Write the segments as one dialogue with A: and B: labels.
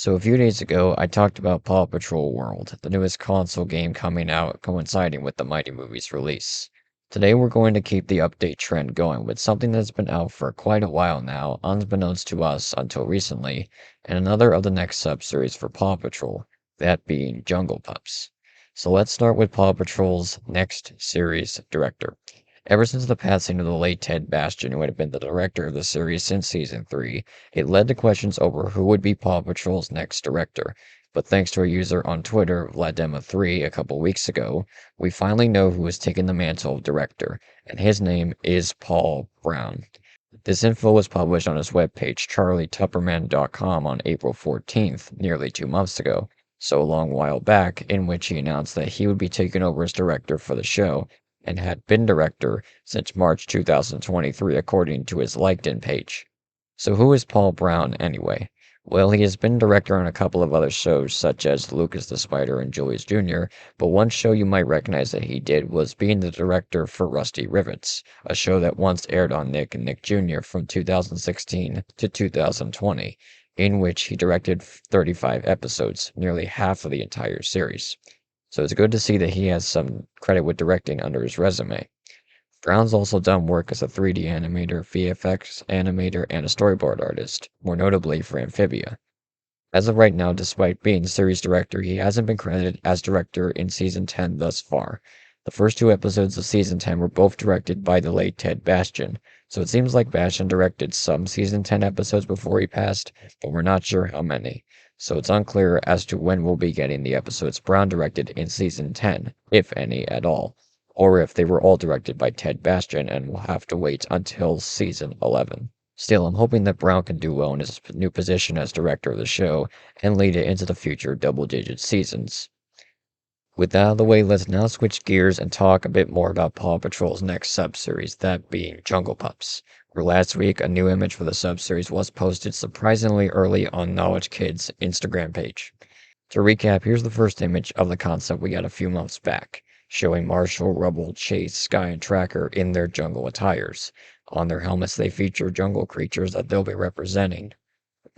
A: So a few days ago, I talked about Paw Patrol World, the newest console game coming out coinciding with the Mighty movie's release. Today we're going to keep the update trend going with something that's been out for quite a while now, unbeknownst to us until recently, and another of the next sub-series for Paw Patrol, that being Jungle Pups. So let's start with Paw Patrol's next series director. Ever since the passing of the late Ted Bastian, who had been the director of the series since season 3, it led to questions over who would be Paw Patrol's next director. But thanks to a user on Twitter, Vladema3, a couple weeks ago, we finally know who is taking the mantle of director, and his name is Paul Brown. This info was published on his webpage, charlietupperman.com, on April 14th, nearly 2 months ago, so a long while back, in which he announced that he would be taking over as director for the show, and had been director since March 2023, according to his LinkedIn page. So who is Paul Brown, anyway? Well, he has been director on a couple of other shows, such as Lucas the Spider and Julius Jr., but one show you might recognize that he did was being the director for Rusty Rivets, a show that once aired on Nick and Nick Jr. from 2016 to 2020, in which he directed 35 episodes, nearly half of the entire series. So it's good to see that he has some credit with directing under his resume. Brown's also done work as a 3D animator, VFX animator, and a storyboard artist, more notably for Amphibia. As of right now, despite being series director, he hasn't been credited as director in season 10 thus far. The first 2 episodes of season 10 were both directed by the late Ted Bastian, so it seems like Bastian directed some season 10 episodes before he passed, but we're not sure how many. So it's unclear as to when we'll be getting the episodes Brown directed in season 10, if any at all, or if they were all directed by Ted Bastian and we'll have to wait until season 11. Still, I'm hoping that Brown can do well in his new position as director of the show and lead it into the future double-digit seasons. With that out of the way, let's now switch gears and talk a bit more about Paw Patrol's next sub-series, that being Jungle Pups, where last week a new image for the sub-series was posted surprisingly early on Knowledge Kid's Instagram page. To recap, here's the first image of the concept we got a few months back, showing Marshall, Rubble, Chase, Sky, and Tracker in their jungle attires. On their helmets, they feature jungle creatures that they'll be representing.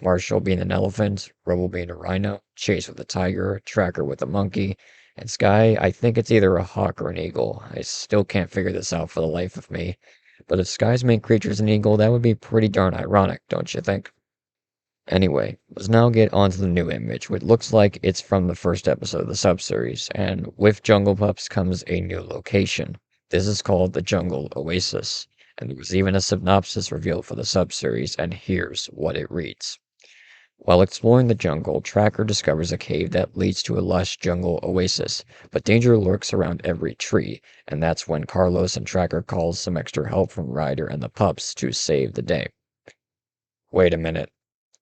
A: Marshall being an elephant, Rubble being a rhino, Chase with a tiger, Tracker with a monkey, and Sky, I think it's either a hawk or an eagle. I still can't figure this out for the life of me. But if Sky's main creature's an eagle, that would be pretty darn ironic, don't you think? Anyway, let's now get onto the new image, which looks like it's from the first episode of the sub-series, and with Jungle Pups comes a new location. This is called the Jungle Oasis, and there was even a synopsis revealed for the sub-series, and here's what it reads. While exploring the jungle, Tracker discovers a cave that leads to a lush jungle oasis, but danger lurks around every tree, and that's when Carlos and Tracker calls some extra help from Ryder and the pups to save the day. Wait a minute.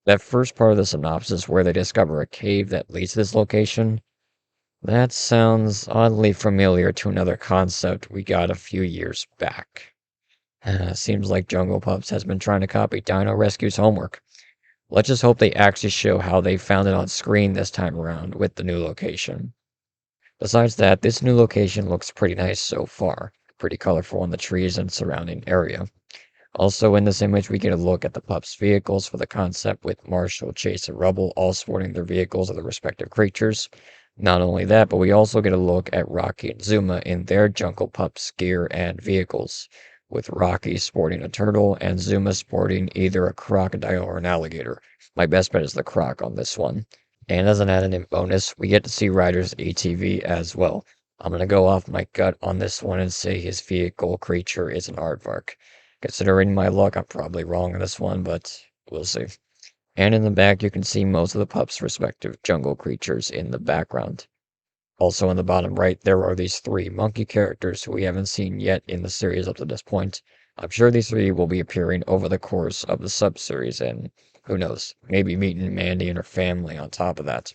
A: That first part of the synopsis where they discover a cave that leads to this location, that sounds oddly familiar to another concept we got a few years back. Seems like Jungle Pups has been trying to copy Dino Rescue's homework. Let's just hope they actually show how they found it on screen this time around with the new location. Besides that, this new location looks pretty nice so far, pretty colorful in the trees and surrounding area. Also in this image we get a look at the pups' vehicles for the concept, with Marshall, Chase, and Rubble all sporting their vehicles of the respective creatures. Not only that, but we also get a look at Rocky and Zuma in their Jungle Pups gear and vehicles, with Rocky sporting a turtle and Zuma sporting either a crocodile or an alligator. My best bet is the croc on this one. And as an added bonus, we get to see Ryder's ATV as well. I'm gonna go off my gut on this one and say his vehicle creature is an aardvark. Considering my luck, I'm probably wrong on this one, but we'll see. And in the back, you can see most of the pups' respective jungle creatures in the background. Also in the bottom right, there are these 3 monkey characters who we haven't seen yet in the series up to this point. I'm sure these 3 will be appearing over the course of the sub-series, and who knows, maybe meeting Mandy and her family on top of that.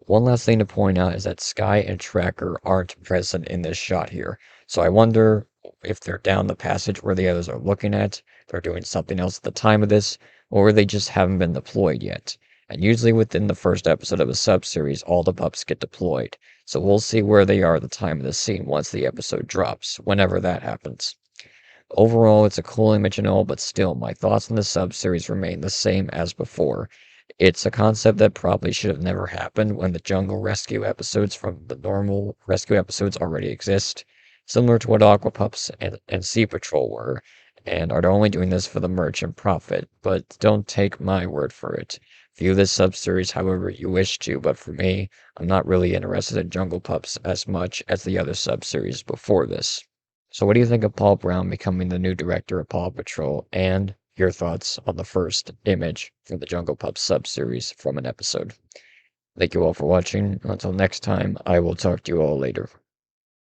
A: One last thing to point out is that Sky and Tracker aren't present in this shot here, so I wonder if they're down the passage where the others are looking at, they're doing something else at the time of this, or they just haven't been deployed yet. And usually within the first episode of a sub-series, all the pups get deployed, so we'll see where they are at the time of the scene once the episode drops, whenever that happens. Overall, it's a cool image and all, but still, my thoughts on the sub-series remain the same as before. It's a concept that probably should have never happened when the jungle rescue episodes from the normal rescue episodes already exist, similar to what Aqua Pups and Sea Patrol were, and are only doing this for the merch and profit. But don't take my word for it. View this subseries however you wish to, but for me, I'm not really interested in Jungle Pups as much as the other subseries before this. So what do you think of Paul Brown becoming the new director of Paw Patrol, and your thoughts on the first image for the Jungle Pups subseries from an episode? Thank you all for watching. Until next time, I will talk to you all later.